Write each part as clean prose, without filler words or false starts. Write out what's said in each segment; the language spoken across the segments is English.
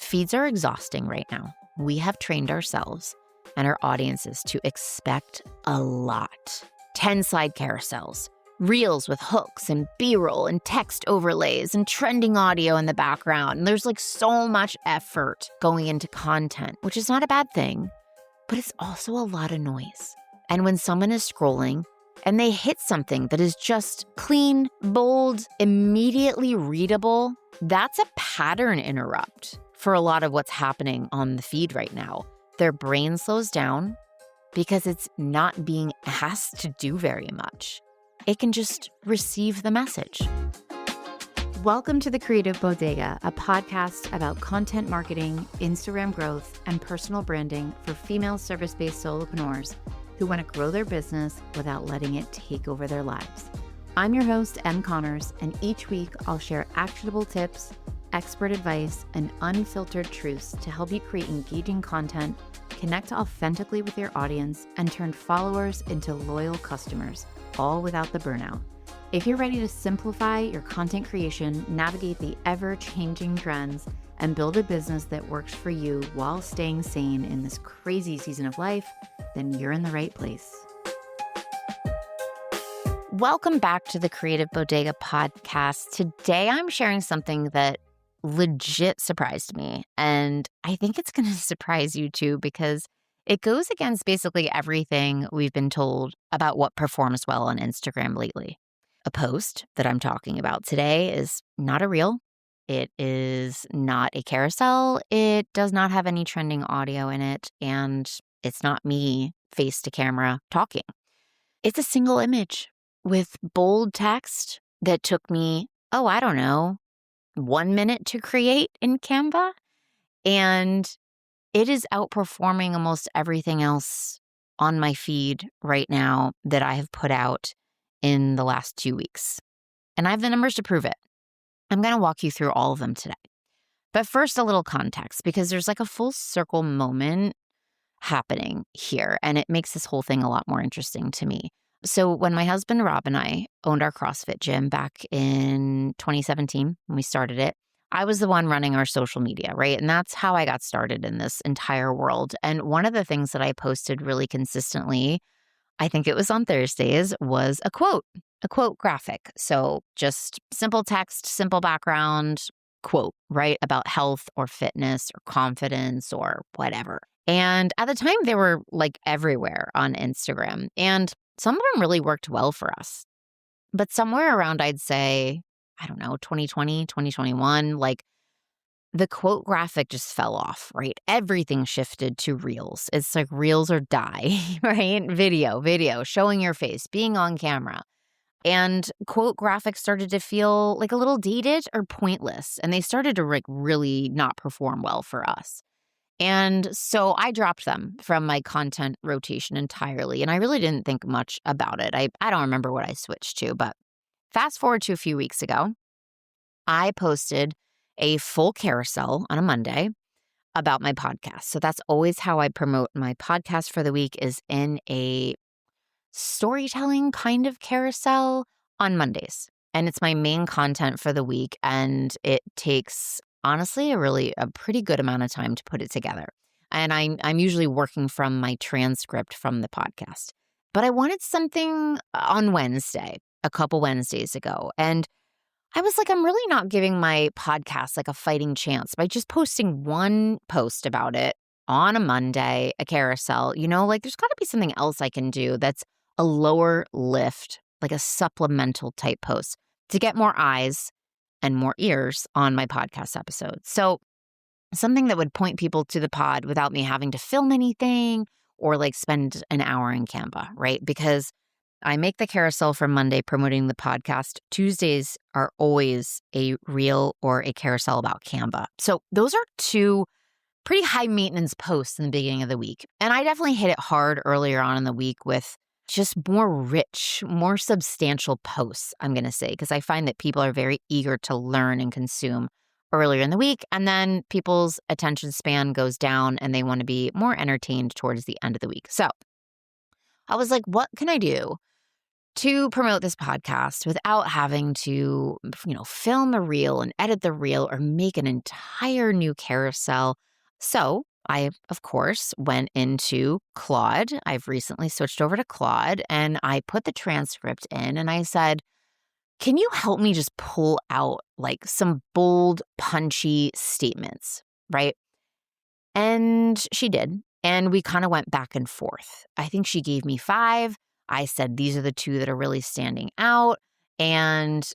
Feeds are exhausting right now. We have trained ourselves and our audiences to expect a lot. 10-slide carousels, reels with hooks and B-roll and text overlays and trending audio in the background. And there's like so much effort going into content, which is not a bad thing, but it's also a lot of noise. And when someone is scrolling and they hit something that is just clean, bold, immediately readable, that's a pattern interrupt for a lot of what's happening on the feed right now. Their brain slows down because it's not being asked to do very much. It can just receive the message. Welcome to The Creative Bodega, a podcast about content marketing, Instagram growth, and personal branding for female service-based solopreneurs who want to grow their business without letting it take over their lives. I'm your host, Em Connors, and each week I'll share actionable tips, expert advice, and unfiltered truths to help you create engaging content, connect authentically with your audience, and turn followers into loyal customers, all without the burnout. If you're ready to simplify your content creation, navigate the ever-changing trends, and build a business that works for you while staying sane in this crazy season of life, then you're in the right place. Welcome back to the Creative Bodega podcast. Today I'm sharing something that legit surprised me, and I think it's going to surprise you too because it goes against basically everything we've been told about what performs well on Instagram lately. A post that I'm talking about today is not a reel. It is not a carousel. It does not have any trending audio in it, and it's not me face to camera talking. It's a single image with bold text that took me, 1 minute to create in Canva, and it is outperforming almost everything else on my feed right now that I have put out in the last 2 weeks. And I have the numbers to prove it. I'm going to walk you through all of them today. But first, a little context, because there's like a full circle moment happening here, and it makes this whole thing a lot more interesting to me. So when my husband Rob and I owned our CrossFit gym back in 2017, when we started it, I was the one running our social media, right? And that's how I got started in this entire world. And one of the things that I posted really consistently, I think it was on Thursdays, was a quote graphic. So just simple text, simple background, quote, right? About health or fitness or confidence or whatever. And at the time, they were like everywhere on Instagram. And some of them really worked well for us. But somewhere around, I'd say, 2020, 2021, like the quote graphic just fell off, right? Everything shifted to reels. It's like reels or die, right? Video, showing your face, being on camera. And quote graphics started to feel like a little dated or pointless. And they started to like really not perform well for us. And so I dropped them from my content rotation entirely. And I really didn't think much about it. I don't remember what I switched to, but fast forward to a few weeks ago, I posted a full carousel on a Monday about my podcast. So that's always how I promote my podcast for the week, is in a storytelling kind of carousel on Mondays. And it's my main content for the week. And it takes, honestly, a pretty good amount of time to put it together. And I'm usually working from my transcript from the podcast. But I wanted something on Wednesday, a couple Wednesdays ago. And I was like, I'm really not giving my podcast like a fighting chance by just posting one post about it on a Monday, a carousel. There's got to be something else I can do that's a lower lift, like a supplemental type post to get more eyes and more ears on my podcast episode. So something that would point people to the pod without me having to film anything or like spend an hour in Canva, right? Because I make the carousel for Monday promoting the podcast. Tuesdays are always a reel or a carousel about Canva. So those are two pretty high maintenance posts in the beginning of the week. And I definitely hit it hard earlier on in the week with just more rich, more substantial posts, I'm going to say, because I find that people are very eager to learn and consume earlier in the week. And then people's attention span goes down and they want to be more entertained towards the end of the week. So I was like, what can I do to promote this podcast without having to, film a reel and edit the reel or make an entire new carousel. So I, of course, went into Claude. I've recently switched over to Claude and I put the transcript in and I said, can you help me just pull out like some bold, punchy statements, right? And she did. And we kind of went back and forth. I think she gave me 5. I said, these are the 2 that are really standing out. And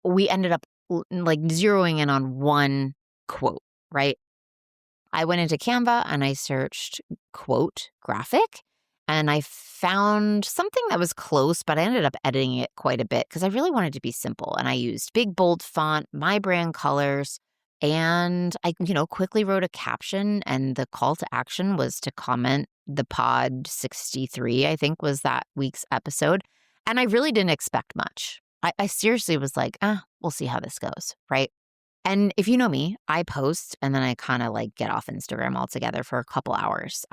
we ended up like zeroing in on one quote, right? I went into Canva and I searched quote graphic and I found something that was close, but I ended up editing it quite a bit because I really wanted to be simple. And I used big, bold font, my brand colors, and I, quickly wrote a caption. And the call to action was to comment the pod 63, I think was that week's episode. And I really didn't expect much. I seriously was like, we'll see how this goes, right? And if you know me, I post and then I kind of like get off Instagram altogether for a couple hours.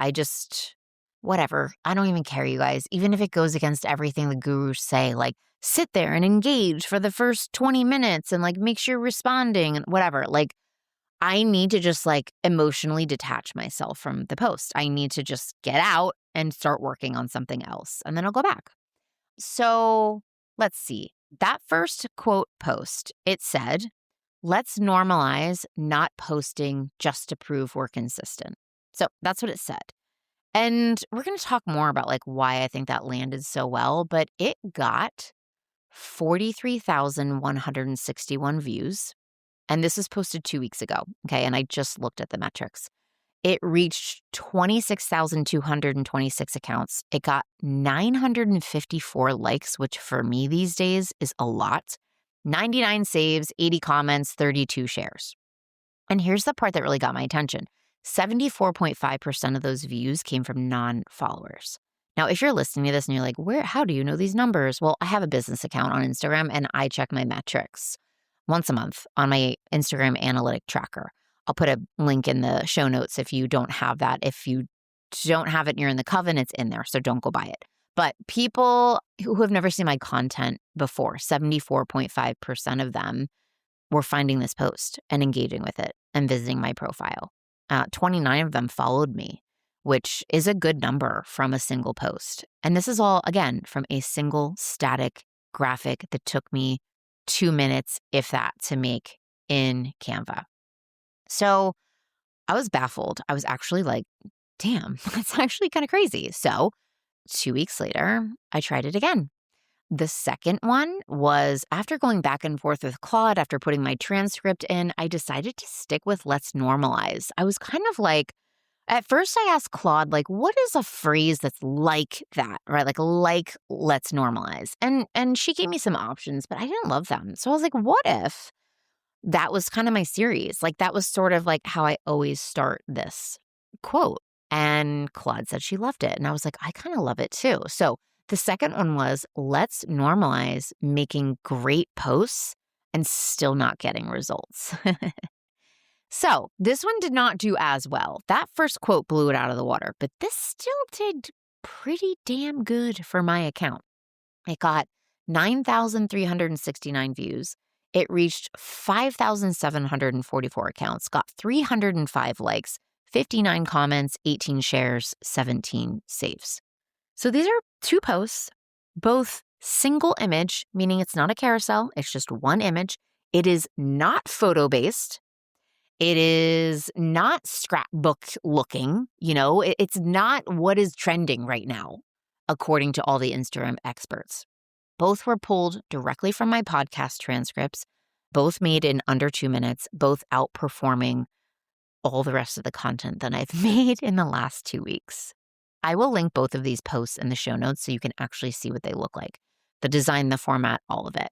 Whatever. I don't even care, you guys. Even if it goes against everything the gurus say, like sit there and engage for the first 20 minutes and like make sure you're responding and whatever. Like I need to just like emotionally detach myself from the post. I need to just get out and start working on something else and then I'll go back. So let's see. That first quote post, it said, let's normalize not posting just to prove we're consistent. So that's what it said. And we're going to talk more about like why I think that landed so well, but it got 43,161 views. And this was posted 2 weeks ago. Okay. And I just looked at the metrics. It reached 26,226 accounts. It got 954 likes, which for me these days is a lot. 99 saves, 80 comments, 32 shares. And here's the part that really got my attention. 74.5% of those views came from non-followers. Now, if you're listening to this and you're like, how do you know these numbers? Well, I have a business account on Instagram and I check my metrics once a month on my Instagram analytic tracker. I'll put a link in the show notes if you don't have that. If you don't have it and you're in the coven, it's in there, so don't go buy it. But people who have never seen my content before, 74.5% of them were finding this post and engaging with it and visiting my profile. 29 of them followed me, which is a good number from a single post. And this is all, again, from a single static graphic that took me 2 minutes, if that, to make in Canva. So I was baffled. I was actually like, damn, that's actually kind of crazy. So 2 weeks later, I tried it again. The second one was after going back and forth with Claude, after putting my transcript in, I decided to stick with let's normalize. I was kind of like, at first I asked Claude, like, what is a phrase that's like that, right? Like let's normalize. And she gave me some options, but I didn't love them. So I was like, what if that was kind of my series? Like that was sort of like how I always start this quote. And Claude said she loved it. And I was like, I kind of love it too. So the second one was let's normalize making great posts and still not getting results. So this one did not do as well. That first quote blew it out of the water, but this still did pretty damn good for my account. It got 9,369 views. It reached 5,744 accounts, got 305 likes, 59 comments, 18 shares, 17 saves. So these are 2 posts, both single image, meaning it's not a carousel, it's just one image. It is not photo-based. It is not scrapbook looking, it's not what is trending right now, according to all the Instagram experts. Both were pulled directly from my podcast transcripts, both made in under 2 minutes, both outperforming all the rest of the content that I've made in the last 2 weeks. I will link both of these posts in the show notes so you can actually see what they look like. The design, the format, all of it.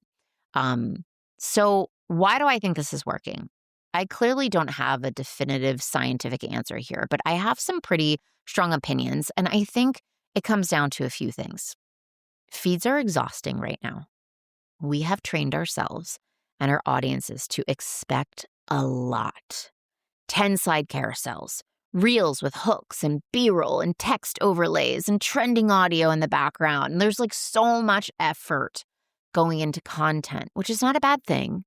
So why do I think this is working? I clearly don't have a definitive scientific answer here, but I have some pretty strong opinions, and I think it comes down to a few things. Feeds are exhausting right now. We have trained ourselves and our audiences to expect a lot. 10 slide carousels, reels with hooks and B-roll and text overlays and trending audio in the background. And there's like so much effort going into content, which is not a bad thing,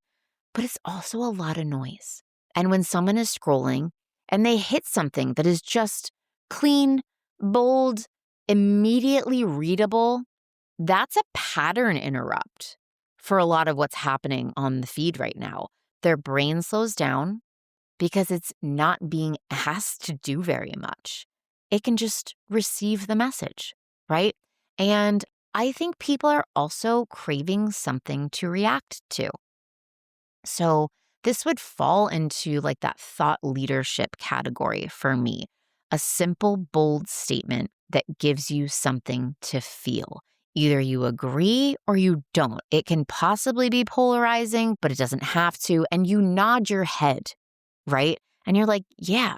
but it's also a lot of noise. And when someone is scrolling and they hit something that is just clean, bold, immediately readable, that's a pattern interrupt for a lot of what's happening on the feed right now. Their brain slows down because it's not being asked to do very much. It can just receive the message, right? And I think people are also craving something to react to. So this would fall into like that thought leadership category for me. A simple, bold statement that gives you something to feel. Either you agree or you don't. It can possibly be polarizing, but it doesn't have to. And you nod your head, right? And you're yeah,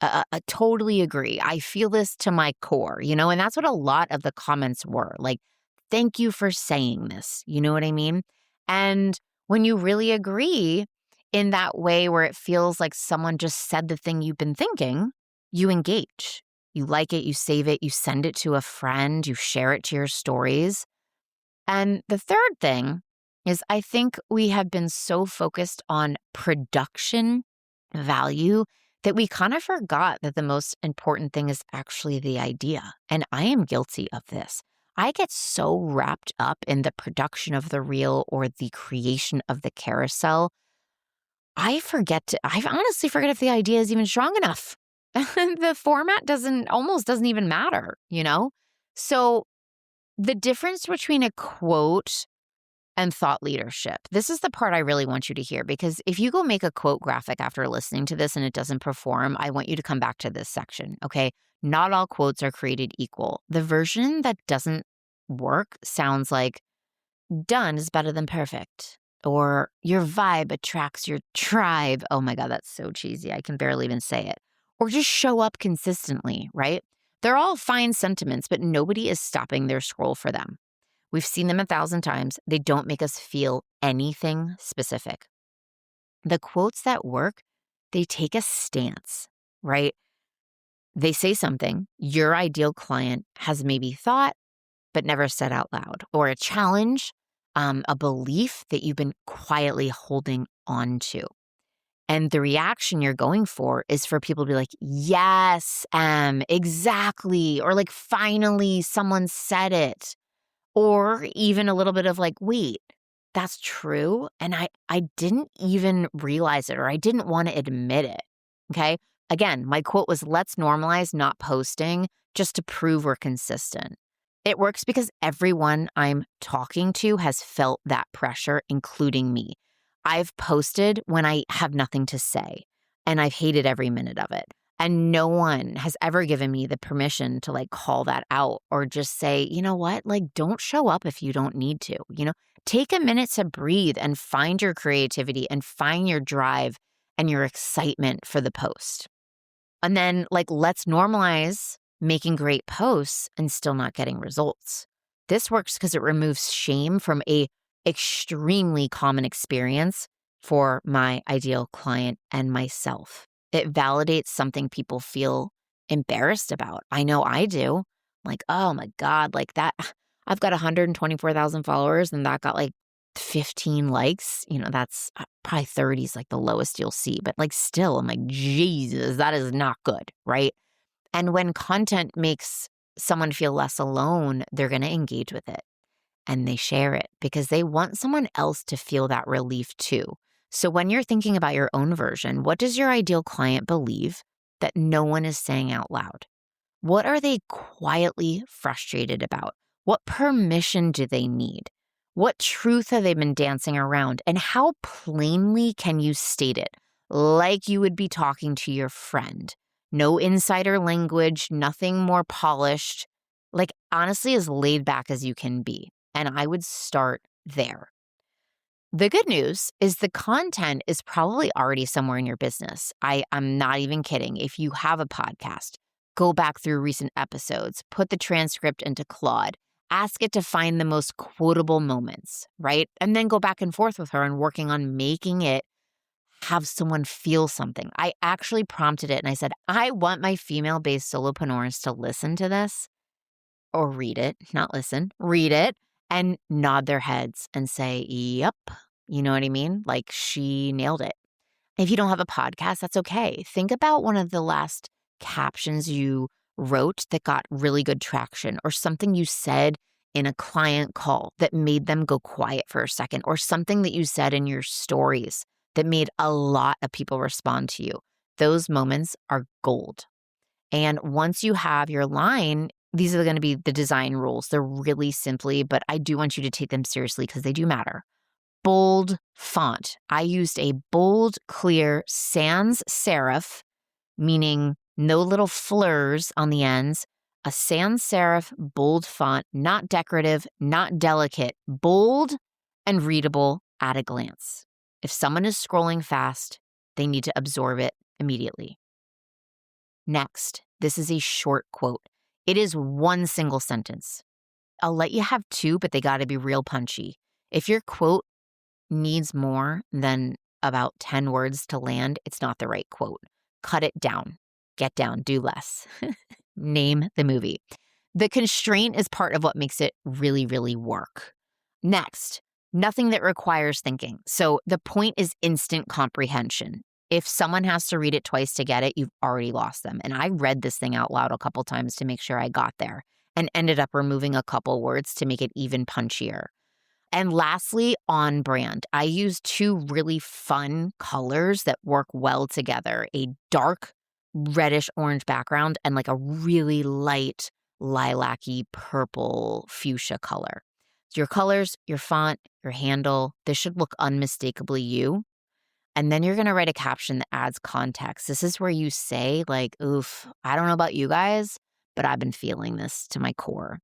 I totally agree. I feel this to my core, and that's what a lot of the comments were. Like, thank you for saying this. You know what I mean? And when you really agree in that way where it feels like someone just said the thing you've been thinking, you engage. You like it, you save it, you send it to a friend, you share it to your stories. And the third thing is I think we have been so focused on production value that we kind of forgot that the most important thing is actually the idea. And I am guilty of this. I get so wrapped up in the production of the reel or the creation of the carousel. I honestly forget if the idea is even strong enough. The format almost doesn't even matter. So the difference between a quote and thought leadership. This is the part I really want you to hear, because if you go make a quote graphic after listening to this and it doesn't perform, I want you to come back to this section, okay? Not all quotes are created equal. The version that doesn't work sounds like done is better than perfect, or your vibe attracts your tribe. Oh my God, that's so cheesy. I can barely even say it. Or just show up consistently, right? They're all fine sentiments, but nobody is stopping their scroll for them. We've seen them 1,000 times. They don't make us feel anything specific. The quotes that work, they take a stance, right? They say something your ideal client has maybe thought, but never said out loud, or a challenge, a belief that you've been quietly holding on to. And the reaction you're going for is for people to be like, yes, exactly. Or like, finally, someone said it. Or even a little bit of like, wait, that's true. And I didn't even realize it, or I didn't want to admit it. Okay. Again, my quote was, let's normalize not posting just to prove we're consistent. It works because everyone I'm talking to has felt that pressure, including me. I've posted when I have nothing to say, and I've hated every minute of it. And no one has ever given me the permission to like call that out or just say, you know what, like don't show up if you don't need to, take a minute to breathe and find your creativity and find your drive and your excitement for the post. And then like, let's normalize making great posts and still not getting results. This works because it removes shame from a extremely common experience for my ideal client and myself. It validates something people feel embarrassed about. I know I do. Like, oh my God, like that. I've got 124,000 followers and that got like 15 likes. That's probably 30 is like the lowest you'll see. But like still, I'm like, Jesus, that is not good, right? And when content makes someone feel less alone, they're going to engage with it. And they share it because they want someone else to feel that relief too. So when you're thinking about your own version, what does your ideal client believe that no one is saying out loud? What are they quietly frustrated about? What permission do they need? What truth have they been dancing around? And how plainly can you state it? Like you would be talking to your friend. No insider language, nothing more polished. Like honestly, as laid back as you can be. And I would start there. The good news is the content is probably already somewhere in your business. I'm not even kidding. If you have a podcast, go back through recent episodes, put the transcript into Claude, ask it to find the most quotable moments, right? And then go back and forth with her and working on making it have someone feel something. I actually prompted it and I said, I want my female-based solopreneurs to listen to this or read it, not listen, read it and nod their heads and say, yep. You know what I mean? Like she nailed it. If you don't have a podcast, that's okay. Think about one of the last captions you wrote that got really good traction, or something you said in a client call that made them go quiet for a second, or something that you said in your stories that made a lot of people respond to you. Those moments are gold. And once you have your line, these are going to be the design rules. They're really simply, but I do want you to take them seriously because they do matter. Bold font. I used a bold, clear sans serif, meaning no little flurs on the ends, a sans serif bold font, not decorative, not delicate, bold and readable at a glance. If someone is scrolling fast, they need to absorb it immediately. Next, this is a short quote. It is one single sentence. I'll let you have two, but they got to be real punchy. If your quote needs more than about 10 words to land, it's not the right quote. Cut it down. Get down. Do less. Name the movie. The constraint is part of what makes it really, really work. Next, nothing that requires thinking. So the point is instant comprehension. If someone has to read it twice to get it, you've already lost them. And I read this thing out loud a couple times to make sure I got there and ended up removing a couple words to make it even punchier. And lastly, on brand. I use two really fun colors that work well together. A dark reddish orange background and like a really light lilac-y purple fuchsia color. Your colors, your font, your handle, this should look unmistakably you. And then you're going to write a caption that adds context. This is where you say like, oof, I don't know about you guys, but I've been feeling this to my core.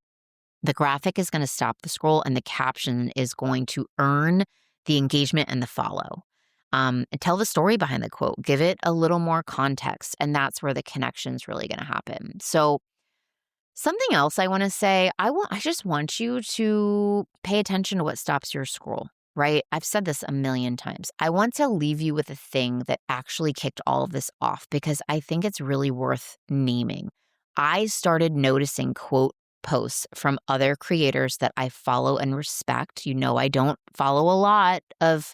The graphic is going to stop the scroll and the caption is going to earn the engagement and the follow. And tell the story behind the quote. Give it a little more context, and that's where the connection is really going to happen. So something else I want to say, I just want you to pay attention to what stops your scroll, right? I've said this a million times. I want to leave you with a thing that actually kicked all of this off because I think it's really worth naming. I started noticing quote posts from other creators that I follow and respect. You know, I don't follow a lot of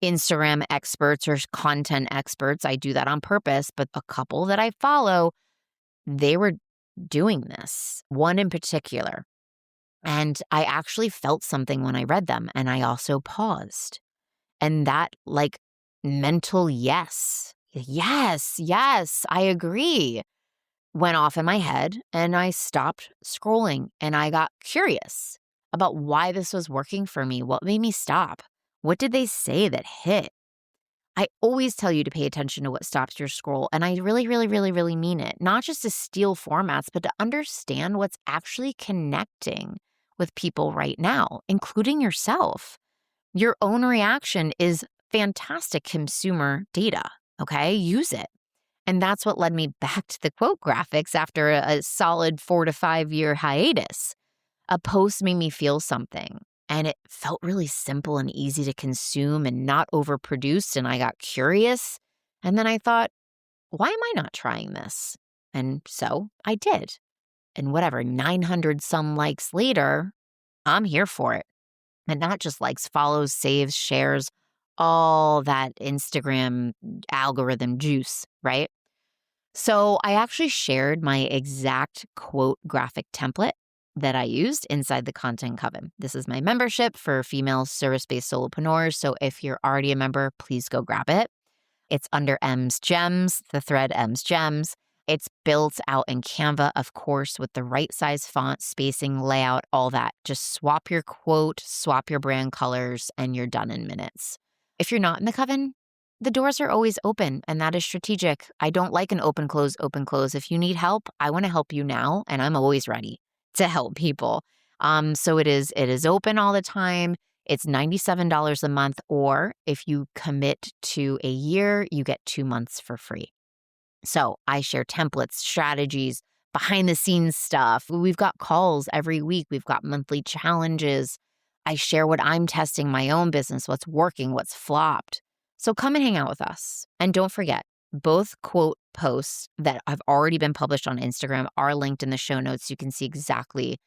Instagram experts or content experts. I do that on purpose, but a couple that I follow, they were doing this, one in particular. And I actually felt something when I read them, and I also paused. And that like mental yes, I agree, went off in my head, and I stopped scrolling and I got curious about why this was working for me. What made me stop? What did they say that hit? I always tell you to pay attention to what stops your scroll, and I really, really, really, really mean it. Not just to steal formats, but to understand what's actually connecting with people right now, including yourself. Your own reaction is fantastic consumer data, okay? Use it. And that's what led me back to the quote graphics after a solid 4 to 5 year hiatus. A post made me feel something, and it felt really simple and easy to consume and not overproduced, and I got curious. And then I thought, why am I not trying this? And so I did. And whatever, 900 some likes later, I'm here for it. And not just likes, follows, saves, shares, all that Instagram algorithm juice, right? So I actually shared my exact quote graphic template that I used inside the Content Coven. This is my membership for female service-based solopreneurs. So if you're already a member, please go grab it. It's under M's Gems, the thread M's Gems. It's built out in Canva, of course, with the right size font, spacing, layout, all that. Just swap your quote, swap your brand colors, and you're done in minutes. If you're not in the Coven, the doors are always open, and that is strategic. I don't like an open, close, open, close. If you need help, I want to help you now, and I'm always ready to help people. So it is open all the time. It's $97 a month, or if you commit to a year, you get 2 months for free. So I share templates, strategies, behind the scenes stuff. We've got calls every week. We've got monthly challenges. I share what I'm testing my own business, what's working, what's flopped. So come and hang out with us. And don't forget, both quote posts that have already been published on Instagram are linked in the show notes. You can see exactly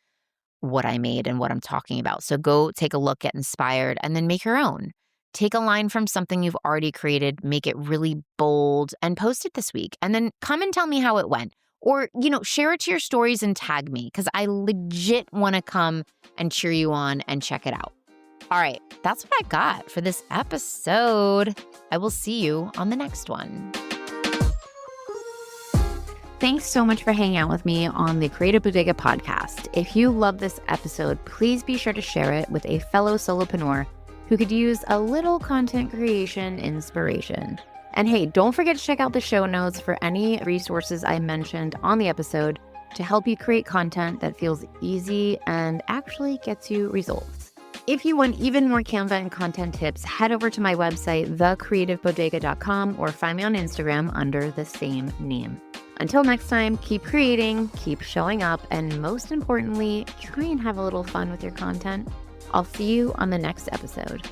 what I made and what I'm talking about. So go take a look, get inspired, and then make your own. Take a line from something you've already created, make it really bold, and post it this week. And then come and tell me how it went. Or, share it to your stories and tag me because I legit want to come and cheer you on and check it out. All right, that's what I got for this episode. I will see you on the next one. Thanks so much for hanging out with me on the Creative Bodega podcast. If you love this episode, please be sure to share it with a fellow solopreneur who could use a little content creation inspiration. And hey, don't forget to check out the show notes for any resources I mentioned on the episode to help you create content that feels easy and actually gets you results. If you want even more Canva and content tips, head over to my website, thecreativebodega.com, or find me on Instagram under the same name. Until next time, keep creating, keep showing up, and most importantly, try and have a little fun with your content. I'll see you on the next episode.